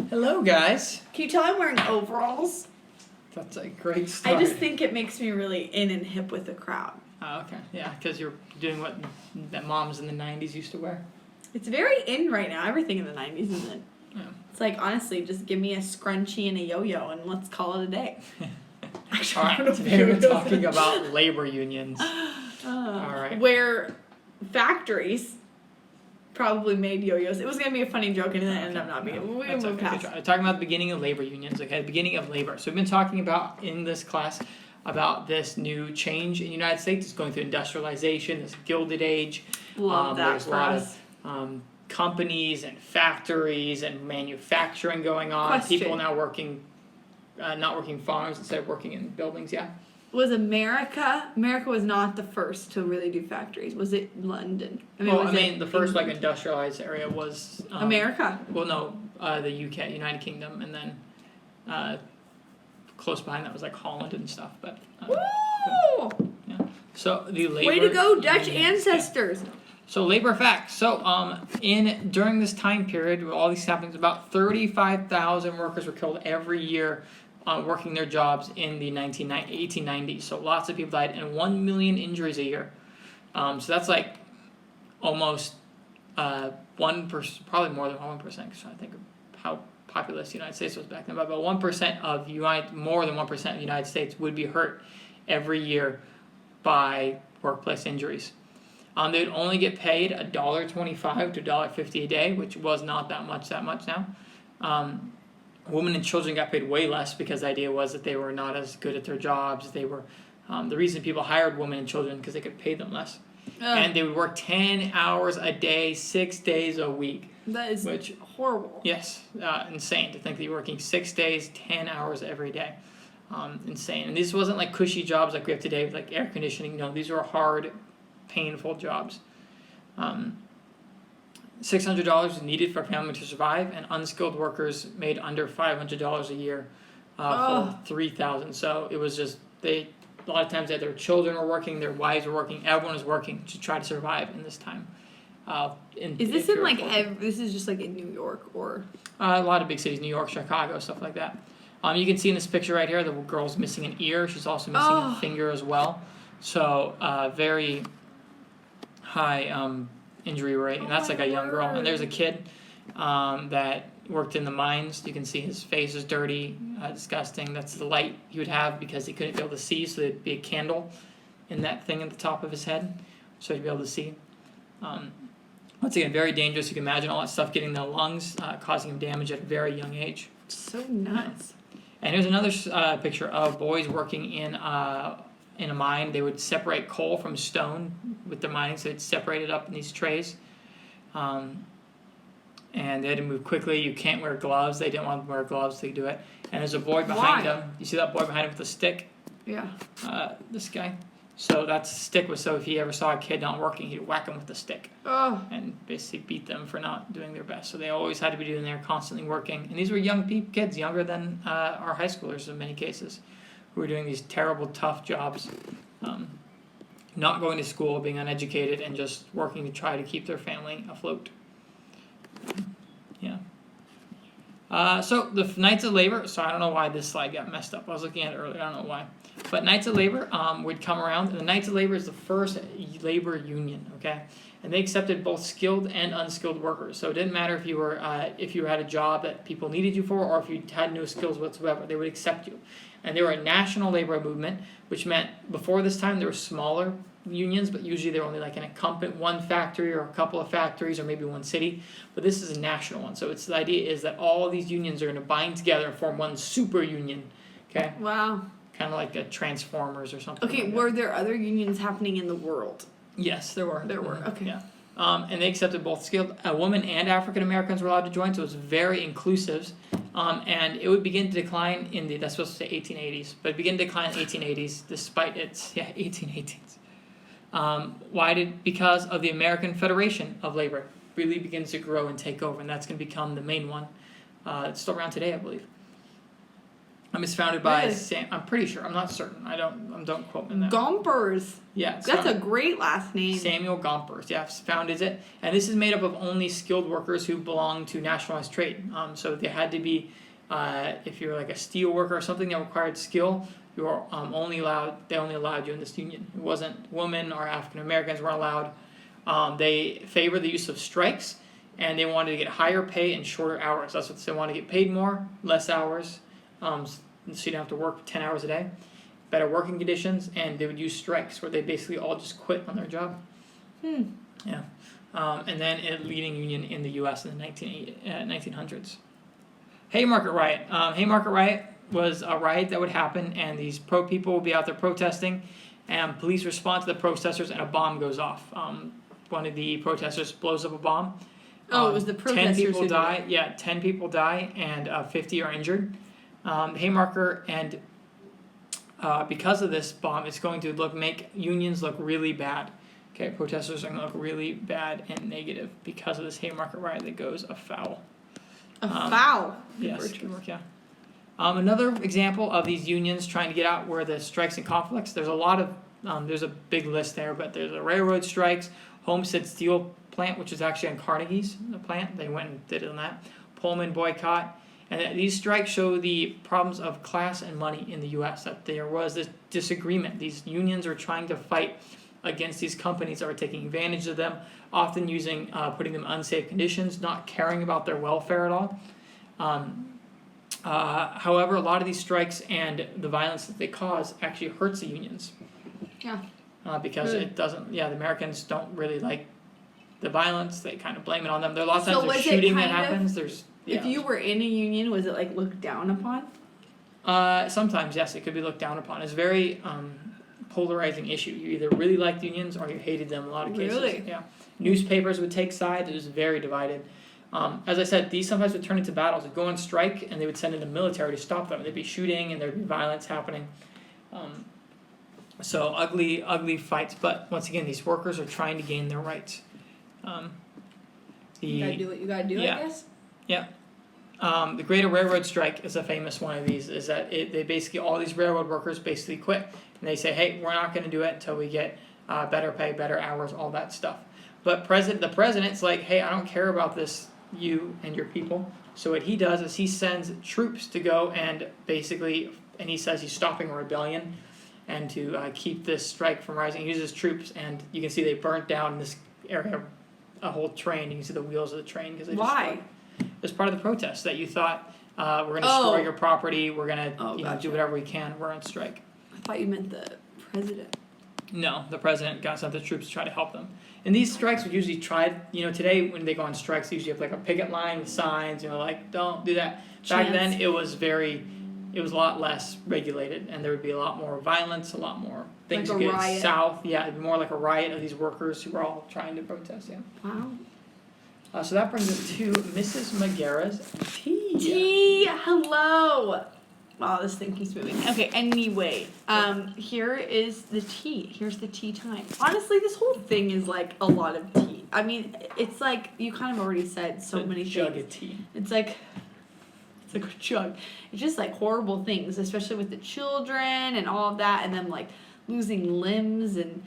Hello, guys. Can you tell I'm wearing overalls? That's a great start. I just think it makes me really in and hip with the crowd. Oh, okay. Yeah, because you're doing what that moms in the 90s used to wear. It's very in right now. Everything in the 90s is in. Yeah. It's like, honestly, just give me a scrunchie and a yo-yo and let's call it a day. Actually, All right, today we're talking about labor unions. All right. Where factories probably made yo-yos. It was going to be a funny joke and it ended up not being. We're going to move past. We're talking about the beginning of labor unions, okay? The beginning of labor. So we've been talking about, in this class, about this new change in the United States. It's going through industrialization, this Gilded Age. Love that there's for a lot us. of companies and factories and manufacturing going on. Question. People now working, not working farms instead of working in buildings, yeah? Was America was not the first to really do factories. Was it London? The first like industrialized area was America. Well, no, the UK, United Kingdom, and then close behind that was like Holland and stuff. But Woo! yeah. So the labor. Way to go, Dutch ancestors! So labor facts. So during this time period, with all these happenings, about 35,000 workers were killed every year. Working their jobs in the 1890s. So lots of people died and 1 million injuries a year. So that's like almost 1%, probably more than 1%, because I think of how populous the United States was back then. But about 1% of more than 1% of the United States would be hurt every year by workplace injuries. They'd only get paid $1.25 to $1.50 a day, which was not that much now. Women and children got paid way less because the idea was that they were not as good at their jobs. They were the reason people hired women and children because they could pay them less. And they would work 10 hours a day, 6 days a week. That is horrible. Yes, insane to think that you're working 6 days, 10 hours every day. Insane. And this wasn't like cushy jobs like we have today with like air conditioning. No, these were hard, painful jobs. $600 is needed for a family to survive, and unskilled workers made under $500 a year for 3,000. So it was just a lot of times that their children were working, their wives were working, everyone was working to try to survive in this time. Is this in like this is just like in New York or a lot of big cities, New York, Chicago, stuff like that. You can see in this picture right here, the girl's missing an ear. She's also missing a finger as well. So very high injury rate, and that's like a young girl. And there's a kid that worked in the mines. You can see his face is dirty, disgusting. That's the light he would have because he couldn't be able to see, so there'd be a candle in that thing at the top of his head so he'd be able to see. Once again, very dangerous. You can imagine all that stuff getting in the lungs, causing him damage at a very young age. So nuts. And here's another picture of boys working in a mine. They would separate coal from stone with the mining, so they'd separate it up in these trays. And they had to move quickly. You can't wear gloves. They didn't want to wear gloves to do it. And there's a boy behind them. You see that boy behind him with a stick? Yeah. This guy. So that stick was so if he ever saw a kid not working, he'd whack him with the stick. And basically beat them for not doing their best. So they always had to be doing there, constantly working. And these were young kids, younger than our high schoolers in many cases, who were doing these terrible, tough jobs. Not going to school, being uneducated, and just working to try to keep their family afloat. Yeah. So the Knights of Labor, so I don't know why this slide got messed up. I was looking at it earlier, I don't know why. But Knights of Labor would come around, and the Knights of Labor is the first labor union, okay? And they accepted both skilled and unskilled workers. So it didn't matter if you had a job that people needed you for, or if you had no skills whatsoever, they would accept you. And they were a national labor movement, which meant before this time there were smaller unions, but usually they were only like in one factory or a couple of factories or maybe one city. But this is a national one. So the idea is that all of these unions are going to bind together and form one super union. Okay? Wow. Kind of like a Transformers or something. Okay, like were there other unions happening in the world? Yes, there were. There were, okay. Yeah. And they accepted both skilled women and African Americans were allowed to join, so it was very inclusive. And it would begin to decline that's supposed to say 1880s, but it began to decline in the 1880s despite its 1880s. Because of the American Federation of Labor really begins to grow and take over, and that's going to become the main one. It's still around today, I believe. It's founded by Really? Sam. I'm pretty sure. I'm not certain. Don't quote me on that. Gompers. Yeah, it's That's a founded- great last name. Samuel Gompers. Yeah, founded it, and this is made up of only skilled workers who belong to nationalized trade. So they had to be, if you're like a steel worker or something that required skill, you were They only allowed you in this union. It wasn't women or African Americans weren't allowed. They favored the use of strikes, and they wanted to get higher pay and shorter hours. That's what they wanted to get paid more, less hours. So you don't have to work 10 hours a day, better working conditions, and they would use strikes where they basically all just quit on their job. Yeah. And then a leading union in the U.S. in the 1900s. Haymarket Riot. Haymarket Riot was a riot that would happen, and these people would be out there protesting, and police respond to the protesters, and a bomb goes off. One of the protesters blows up a bomb. It was the protesters 10 people who did die. it. Yeah, 10 people die, and 50 are injured. Haymarket, and because of this bomb, it's going to make unions look really bad. Okay, protesters are going to look really bad and negative because of this Haymarket Riot that goes afoul. Foul. Yes, good work, yeah. Another example of these unions trying to get out were the strikes and conflicts. There's a lot of, there's a big list there, but there's the railroad strikes, Homestead Steel plant, which is actually on Carnegie's the plant. They went and did it on that. Pullman boycott. And these strikes show the problems of class and money in the U.S., that there was this disagreement. These unions were trying to fight against these companies that were taking advantage of them, often putting them in unsafe conditions, not caring about their welfare at all. However, a lot of these strikes and the violence that they cause actually hurts the unions. Yeah. Because Really? it doesn't, the Americans don't really like the violence. They kind of blame it on them. There are a lot of So times was there's it shooting that kind of- happens. There's If you were in a union, was it like looked down upon? sometimes, yes, it could be looked down upon. It's a very polarizing issue. You either really liked unions or you hated them in a lot of cases. Really? Yeah. Newspapers would take sides. It was very divided. As I said, these sometimes would turn into battles. They'd go on strike and they would send in the military to stop them. There'd be shooting and there'd be violence happening. So ugly fights. But once again, these workers are trying to gain their rights. You gotta do what you gotta do, Yeah. I guess. The Greater Railroad Strike is a famous one of these. Is that they basically, all these railroad workers basically quit and they say, hey, we're not going to do it until we get better pay, better hours, all that stuff. But the president's like, hey, I don't care about this, you and your people. So what he does is he sends troops to go and basically, and he says he's stopping a rebellion and to keep this strike from rising. He uses troops, and you can see they burnt down in this area a whole train. You can see the wheels of the train because they Why? As part of the protest that you thought we're going to destroy your property, we're going to gotcha. do whatever we can, we're on strike. I thought you meant the president. No, the president sent the troops to try to help them. And these strikes would usually today when they go on strikes, they usually have like a picket line with signs, like don't do that. Back then it was a lot less regulated, and there would be a lot more violence, a lot more things Like a would get riot. south. Yeah, it'd be more like a riot of these workers who were all trying to protest, Wow. So that brings us to Mrs. Magera's tea. Tea, hello. Wow, this thing keeps moving. Okay, anyway, here is the tea. Here's the tea time. Honestly, this whole thing is like a lot of tea. I mean, it's like you kind of already said so many jug things. of tea. It's like a chug. It's just like horrible things, especially with the children and all of that, and them like losing limbs. And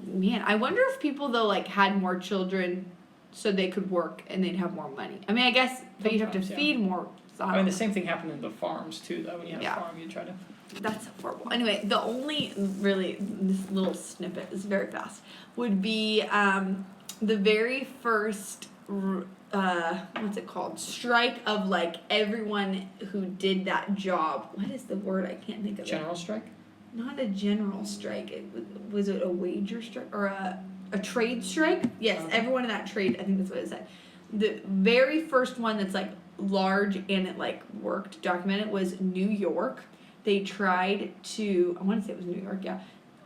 man, I wonder if people though like had more children so they could work and they'd have more money. I mean, I guess, but you'd have to Sometimes, yeah. feed more. So I mean, the same thing happened in the farms too, though. When you have Yeah. a farm, you try to. That's horrible. Anyway, the only really, this little snippet is very fast, would be the very first, what's it called? Strike of like everyone who did that job. What is the word? I can't think of General strike? Not a general strike. Was it a wager strike or a trade strike? Yes, Okay. everyone in that trade, I think that's what it said. The very first one that's like large and it like worked, documented, was New York. They tried to, I want to say it was New York, yeah.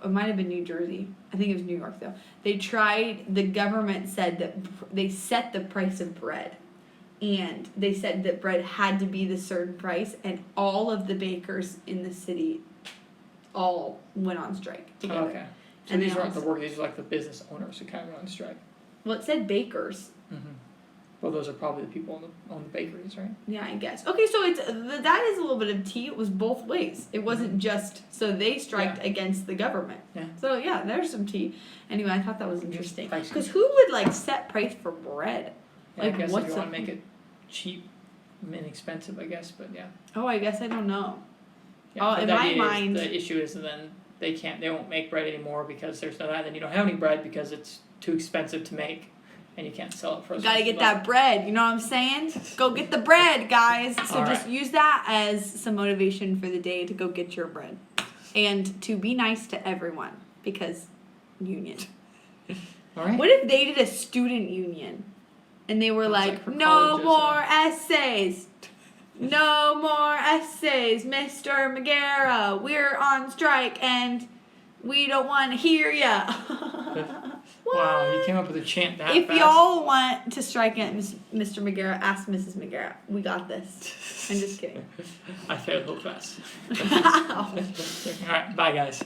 It might have been New Jersey. I think it was New York though. The government said that they set the price of bread. And they said that bread had to be the certain price, and all of the bakers in the city all went on strike together. Okay. So And these they aren't the also- workers, these are like the business owners who kind of went on strike. Well, it said bakers. Mm-hmm. Well, those are probably the people on the bakeries, right? Yeah, I guess. Okay, so it's that is a little bit of tea. It was both ways. It wasn't just so they striked against the government. Yeah. So yeah, there's some tea. Anyway, I thought that was interesting. Pricing. Because who would like set price for bread? Yeah, Like, I guess if what's you want a- to make it cheap and inexpensive, I guess, but yeah. Oh, I guess I don't know. Yeah, Oh, but in the my idea is- mind- the issue is then they won't make bread anymore because there's no that, then you don't have any bread because it's too expensive to make, and you can't sell it for. Gotta get that bread. You know what I'm saying? Go get the bread, guys. So All just right. use that as some motivation for the day to go get your bread, and to be nice to everyone because union. All right. What if they did a student union and they were Sounds like, like for no colleges, more essays. No more essays, Mr. Magera. We're on strike and we don't want to hear ya. Wow, you came up with a chant that If fast. y'all want to strike at Mr. Magera, ask Mrs. Magera. We got this. I'm just kidding. I failed a little fast. All right, bye guys.